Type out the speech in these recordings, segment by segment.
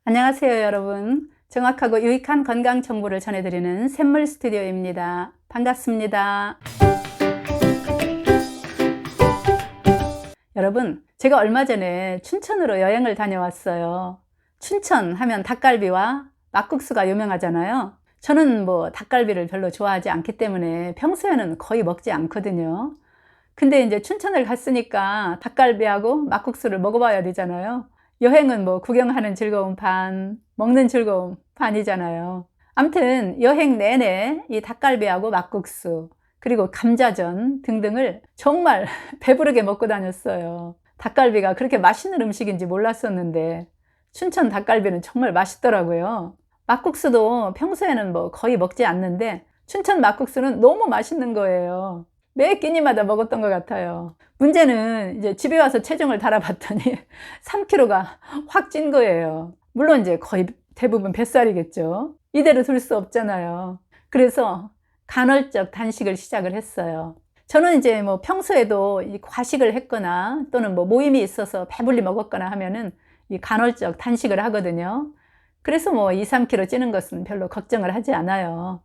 안녕하세요, 여러분. 정확하고 유익한 건강 정보를 전해드리는 샘물 스튜디오입니다. 반갑습니다. 여러분, 제가 얼마 전에 춘천으로 여행을 다녀왔어요. 춘천 하면 닭갈비와 막국수가 유명하잖아요. 저는 닭갈비를 별로 좋아하지 않기 때문에 평소에는 거의 먹지 않거든요. 근데 이제 춘천을 갔으니까 닭갈비하고 막국수를 먹어봐야 되잖아요. 여행은 구경하는 즐거움 반, 먹는 즐거움 반이잖아요. 아무튼 여행 내내 이 닭갈비하고 막국수, 그리고 감자전 등등을 정말 배부르게 먹고 다녔어요. 닭갈비가 그렇게 맛있는 음식인지 몰랐었는데 춘천 닭갈비는 정말 맛있더라고요. 막국수도 평소에는 거의 먹지 않는데 춘천 막국수는 너무 맛있는 거예요. 매 끼니마다 먹었던 것 같아요. 문제는 이제 집에 와서 체중을 달아봤더니 3kg가 확 찐 거예요. 물론 이제 거의 대부분 뱃살이겠죠. 이대로 둘 수 없잖아요. 그래서 간헐적 단식을 시작을 했어요. 저는 이제 평소에도 이 과식을 했거나 또는 모임이 있어서 배불리 먹었거나 하면은 이 간헐적 단식을 하거든요. 그래서 2, 3kg 찌는 것은 별로 걱정을 하지 않아요.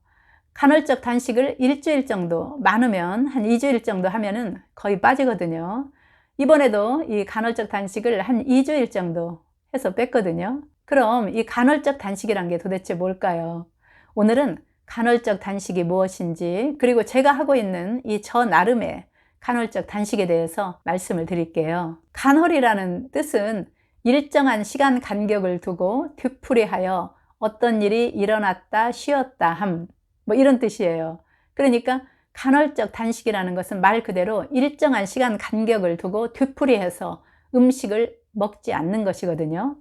간헐적 단식을 일주일 정도, 많으면 한 2주일 정도 하면은 거의 빠지거든요. 이번에도 이 간헐적 단식을 한 2주일 정도 해서 뺐거든요. 그럼 이 간헐적 단식이란 게 도대체 뭘까요? 오늘은 간헐적 단식이 무엇인지, 그리고 제가 하고 있는 이 저 나름의 간헐적 단식에 대해서 말씀을 드릴게요. 간헐이라는 뜻은 일정한 시간 간격을 두고 뒤풀이하여 어떤 일이 일어났다 쉬었다 함, 이런 뜻이에요. 그러니까 간헐적 단식이라는 것은 말 그대로 일정한 시간 간격을 두고 뒤풀이해서 음식을 먹지 않는 것이거든요.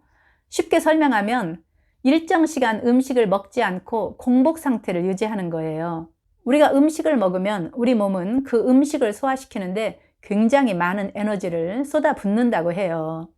쉽게 설명하면 일정 시간 음식을 먹지 않고 공복 상태를 유지하는 거예요. 우리가 음식을 먹으면 우리 몸은 그 음식을 소화시키는데 굉장히 많은 에너지를 쏟아붓는다고 해요.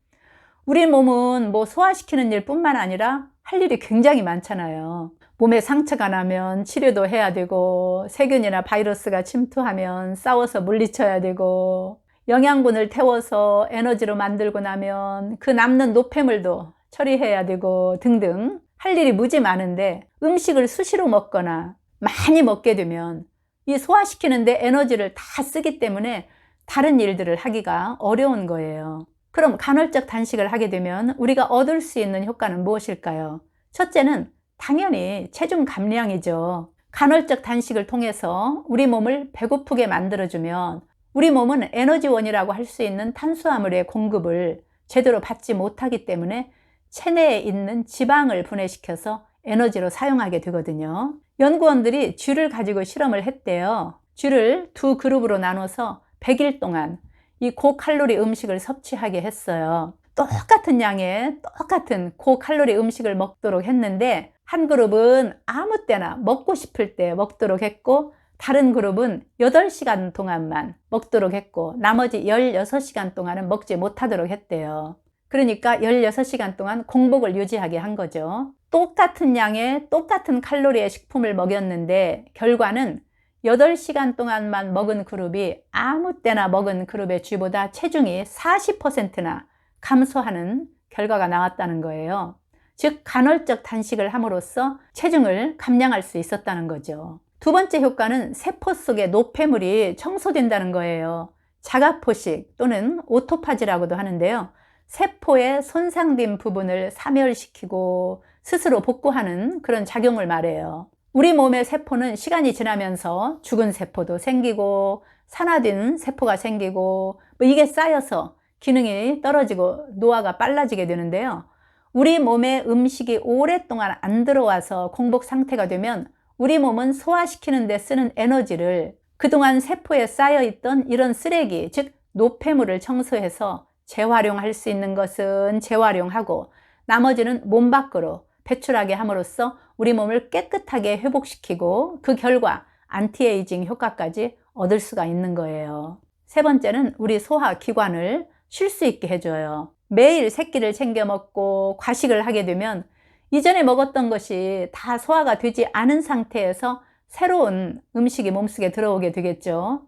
우리 몸은 소화시키는 일뿐만 아니라 할 일이 굉장히 많잖아요. 몸에 상처가 나면 치료도 해야 되고, 세균이나 바이러스가 침투하면 싸워서 물리쳐야 되고, 영양분을 태워서 에너지로 만들고 나면 그 남는 노폐물도 처리해야 되고 등등 할 일이 무지 많은데, 음식을 수시로 먹거나 많이 먹게 되면 이 소화시키는데 에너지를 다 쓰기 때문에 다른 일들을 하기가 어려운 거예요. 그럼 간헐적 단식을 하게 되면 우리가 얻을 수 있는 효과는 무엇일까요? 첫째는 당연히 체중 감량이죠. 간헐적 단식을 통해서 우리 몸을 배고프게 만들어주면 우리 몸은 에너지원이라고 할 수 있는 탄수화물의 공급을 제대로 받지 못하기 때문에 체내에 있는 지방을 분해시켜서 에너지로 사용하게 되거든요. 연구원들이 쥐를 가지고 실험을 했대요. 쥐를 두 그룹으로 나눠서 100일 동안 이 고칼로리 음식을 섭취하게 했어요. 똑같은 양의 똑같은 고칼로리 음식을 먹도록 했는데 한 그룹은 아무 때나 먹고 싶을 때 먹도록 했고, 다른 그룹은 8시간 동안만 먹도록 했고, 나머지 16시간 동안은 먹지 못하도록 했대요. 그러니까 16시간 동안 공복을 유지하게 한 거죠. 똑같은 양의 똑같은 칼로리의 식품을 먹였는데 결과는 8시간 동안만 먹은 그룹이 아무 때나 먹은 그룹의 쥐보다 체중이 40%나 감소하는 결과가 나왔다는 거예요. 즉 간헐적 단식을 함으로써 체중을 감량할 수 있었다는 거죠. 두 번째 효과는 세포 속의 노폐물이 청소된다는 거예요. 자가포식 또는 오토파지라고도 하는데요. 세포의 손상된 부분을 사멸시키고 스스로 복구하는 그런 작용을 말해요. 우리 몸의 세포는 시간이 지나면서 죽은 세포도 생기고 산화된 세포가 생기고 이게 쌓여서 기능이 떨어지고 노화가 빨라지게 되는데요. 우리 몸에 음식이 오랫동안 안 들어와서 공복 상태가 되면 우리 몸은 소화시키는 데 쓰는 에너지를 그동안 세포에 쌓여있던 이런 쓰레기, 즉 노폐물을 청소해서 재활용할 수 있는 것은 재활용하고 나머지는 몸 밖으로 배출하게 함으로써 우리 몸을 깨끗하게 회복시키고 그 결과 안티에이징 효과까지 얻을 수가 있는 거예요. 세 번째는 우리 소화기관을 쉴 수 있게 해줘요. 매일 새끼를 챙겨 먹고 과식을 하게 되면 이전에 먹었던 것이 다 소화가 되지 않은 상태에서 새로운 음식이 몸속에 들어오게 되겠죠.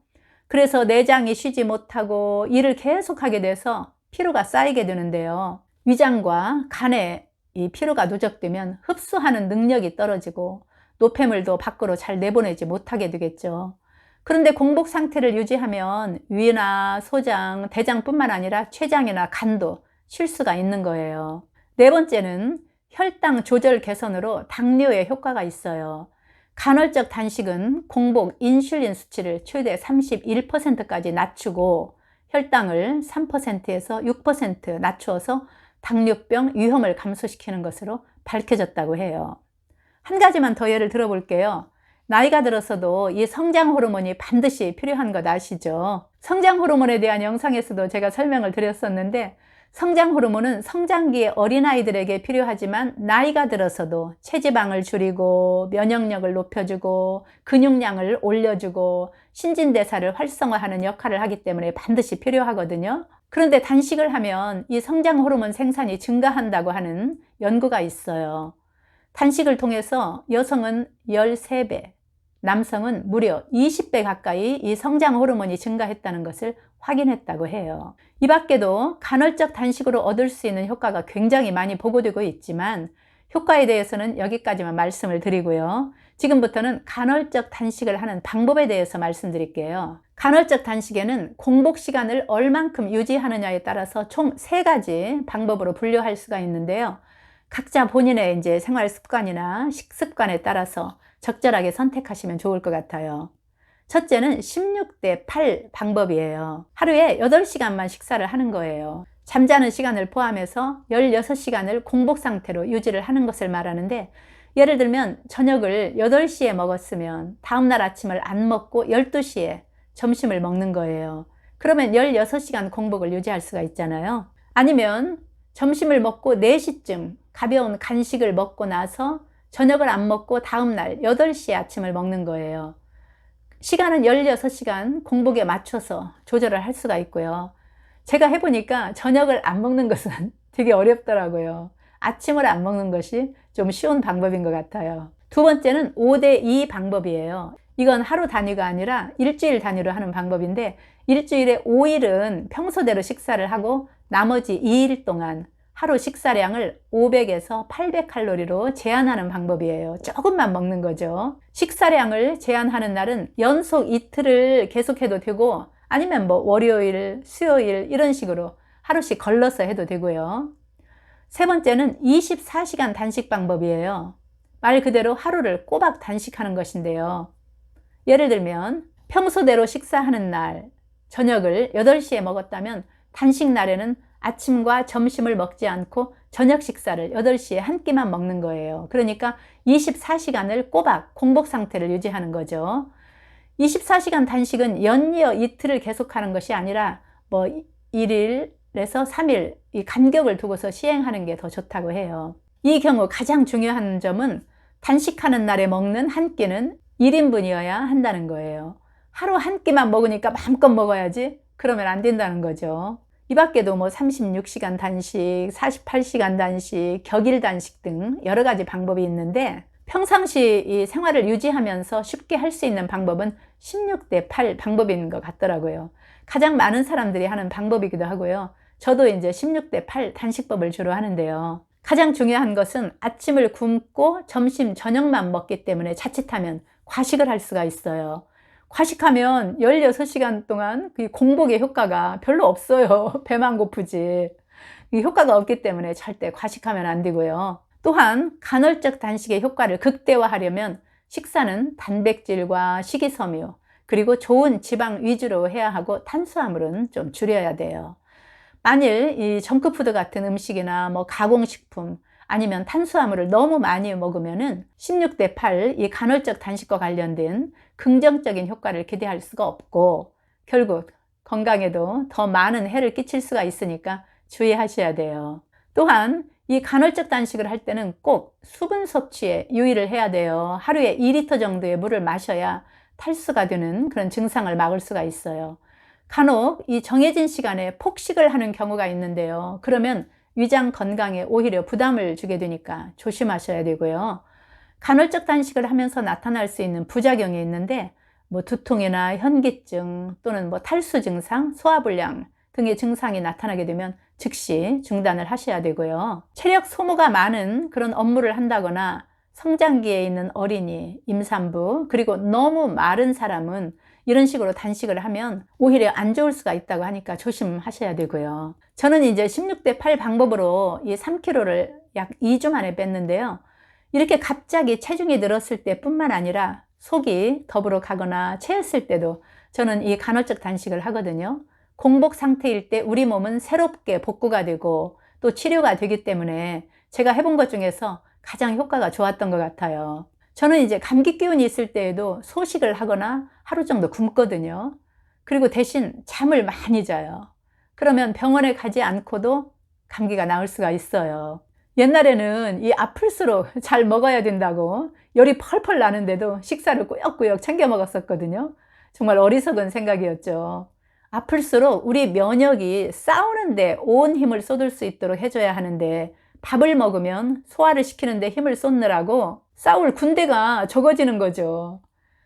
그래서 내장이 쉬지 못하고 일을 계속하게 돼서 피로가 쌓이게 되는데요. 위장과 간에 이 피로가 누적되면 흡수하는 능력이 떨어지고 노폐물도 밖으로 잘 내보내지 못하게 되겠죠. 그런데 공복 상태를 유지하면 위나 소장, 대장뿐만 아니라 췌장이나 간도 쉴 수가 있는 거예요. 네 번째는 혈당 조절 개선으로 당뇨에 효과가 있어요. 간헐적 단식은 공복 인슐린 수치를 최대 31%까지 낮추고 혈당을 3%에서 6% 낮추어서 당뇨병 위험을 감소시키는 것으로 밝혀졌다고 해요. 한 가지만 더 예를 들어볼게요. 나이가 들어서도 이 성장 호르몬이 반드시 필요한 것 아시죠? 성장 호르몬에 대한 영상에서도 제가 설명을 드렸었는데, 성장 호르몬은 성장기의 어린아이들에게 필요하지만 나이가 들어서도 체지방을 줄이고 면역력을 높여주고 근육량을 올려주고 신진대사를 활성화하는 역할을 하기 때문에 반드시 필요하거든요. 그런데 단식을 하면 이 성장 호르몬 생산이 증가한다고 하는 연구가 있어요. 단식을 통해서 여성은 13배, 남성은 무려 20배 가까이 이 성장 호르몬이 증가했다는 것을 확인했다고 해요. 이 밖에도 간헐적 단식으로 얻을 수 있는 효과가 굉장히 많이 보고되고 있지만 효과에 대해서는 여기까지만 말씀을 드리고요. 지금부터는 간헐적 단식을 하는 방법에 대해서 말씀드릴게요. 간헐적 단식에는 공복 시간을 얼만큼 유지하느냐에 따라서 총 3가지 방법으로 분류할 수가 있는데요. 각자 본인의 이제 생활 습관이나 식습관에 따라서 적절하게 선택하시면 좋을 것 같아요. 첫째는 16대 8 방법이에요. 하루에 8시간만 식사를 하는 거예요. 잠자는 시간을 포함해서 16시간을 공복 상태로 유지를 하는 것을 말하는데, 예를 들면 저녁을 8시에 먹었으면 다음날 아침을 안 먹고 12시에 점심을 먹는 거예요. 그러면 16시간 공복을 유지할 수가 있잖아요. 아니면 점심을 먹고 4시쯤 가벼운 간식을 먹고 나서 저녁을 안 먹고 다음날 8시에 아침을 먹는 거예요. 시간은 16시간 공복에 맞춰서 조절을 할 수가 있고요. 제가 해보니까 저녁을 안 먹는 것은 되게 어렵더라고요. 아침을 안 먹는 것이 좀 쉬운 방법인 것 같아요. 두 번째는 5대2 방법이에요. 이건 하루 단위가 아니라 일주일 단위로 하는 방법인데, 일주일에 5일은 평소대로 식사를 하고 나머지 2일 동안 하루 식사량을 500에서 800칼로리로 제한하는 방법이에요. 조금만 먹는 거죠. 식사량을 제한하는 날은 연속 이틀을 계속해도 되고, 아니면 뭐 월요일, 수요일 이런 식으로 하루씩 걸러서 해도 되고요. 세 번째는 24시간 단식 방법이에요. 말 그대로 하루를 꼬박 단식하는 것인데요. 예를 들면 평소대로 식사하는 날 저녁을 8시에 먹었다면 단식 날에는 아침과 점심을 먹지 않고 저녁 식사를 8시에 한 끼만 먹는 거예요. 그러니까 24시간을 꼬박 공복 상태를 유지하는 거죠. 24시간 단식은 연이어 이틀을 계속하는 것이 아니라 뭐 1일에서 3일 이 간격을 두고서 시행하는 게 더 좋다고 해요. 이 경우 가장 중요한 점은 단식하는 날에 먹는 한 끼는 1인분이어야 한다는 거예요. 하루 한 끼만 먹으니까 마음껏 먹어야지, 그러면 안 된다는 거죠. 이 밖에도 뭐 36시간 단식, 48시간 단식, 격일 단식 등 여러 가지 방법이 있는데, 평상시 이 생활을 유지하면서 쉽게 할 수 있는 방법은 16대 8 방법인 것 같더라고요. 가장 많은 사람들이 하는 방법이기도 하고요. 저도 이제 16대 8 단식법을 주로 하는데요. 가장 중요한 것은 아침을 굶고 점심, 저녁만 먹기 때문에 자칫하면 과식을 할 수가 있어요. 과식하면 16시간 동안 그 공복의 효과가 별로 없어요. 배만 고프지. 이 효과가 없기 때문에 절대 과식하면 안 되고요. 또한 간헐적 단식의 효과를 극대화하려면 식사는 단백질과 식이섬유, 그리고 좋은 지방 위주로 해야 하고 탄수화물은 좀 줄여야 돼요. 만일 이 정크푸드 같은 음식이나 뭐 가공식품 아니면 탄수화물을 너무 많이 먹으면은 16대 8 이 간헐적 단식과 관련된 긍정적인 효과를 기대할 수가 없고, 결국 건강에도 더 많은 해를 끼칠 수가 있으니까 주의하셔야 돼요. 또한 이 간헐적 단식을 할 때는 꼭 수분 섭취에 유의를 해야 돼요. 하루에 2리터 정도의 물을 마셔야 탈수가 되는 그런 증상을 막을 수가 있어요. 간혹 이 정해진 시간에 폭식을 하는 경우가 있는데요. 그러면 위장 건강에 오히려 부담을 주게 되니까 조심하셔야 되고요. 간헐적 단식을 하면서 나타날 수 있는 부작용이 있는데, 뭐 두통이나 현기증 또는 뭐 탈수 증상, 소화불량 등의 증상이 나타나게 되면 즉시 중단을 하셔야 되고요. 체력 소모가 많은 그런 업무를 한다거나 성장기에 있는 어린이, 임산부, 그리고 너무 마른 사람은 이런 식으로 단식을 하면 오히려 안 좋을 수가 있다고 하니까 조심하셔야 되고요. 저는 이제 16대 8 방법으로 이 3kg를 약 2주 만에 뺐는데요. 이렇게 갑자기 체중이 늘었을 때 뿐만 아니라 속이 더불어 가거나 체했을 때도 저는 이 간헐적 단식을 하거든요. 공복 상태일 때 우리 몸은 새롭게 복구가 되고 또 치료가 되기 때문에 제가 해본 것 중에서 가장 효과가 좋았던 것 같아요. 저는 이제 감기 기운이 있을 때에도 소식을 하거나 하루 정도 굶거든요. 그리고 대신 잠을 많이 자요. 그러면 병원에 가지 않고도 감기가 나을 수가 있어요. 옛날에는 이 아플수록 잘 먹어야 된다고 열이 펄펄 나는데도 식사를 꾸역꾸역 챙겨 먹었었거든요. 정말 어리석은 생각이었죠. 아플수록 우리 면역이 싸우는데 온 힘을 쏟을 수 있도록 해줘야 하는데 밥을 먹으면 소화를 시키는데 힘을 쏟느라고 싸울 군대가 적어지는 거죠.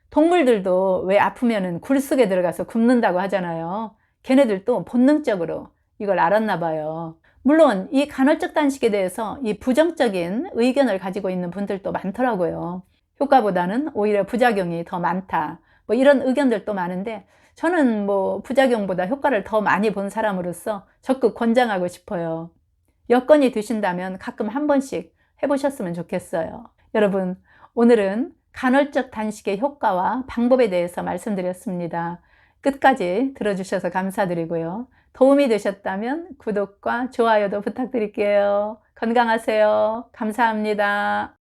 동물들도 왜 아프면은 굴 속에 들어가서 굶는다고 하잖아요. 걔네들도 본능적으로 이걸 알았나 봐요. 물론 이 간헐적 단식에 대해서 이 부정적인 의견을 가지고 있는 분들도 많더라고요. 효과보다는 오히려 부작용이 더 많다. 뭐 이런 의견들도 많은데 저는 뭐 부작용보다 효과를 더 많이 본 사람으로서 적극 권장하고 싶어요. 여건이 되신다면 가끔 한 번씩 해보셨으면 좋겠어요. 여러분, 오늘은 간헐적 단식의 효과와 방법에 대해서 말씀드렸습니다. 끝까지 들어주셔서 감사드리고요. 도움이 되셨다면 구독과 좋아요도 부탁드릴게요. 건강하세요. 감사합니다.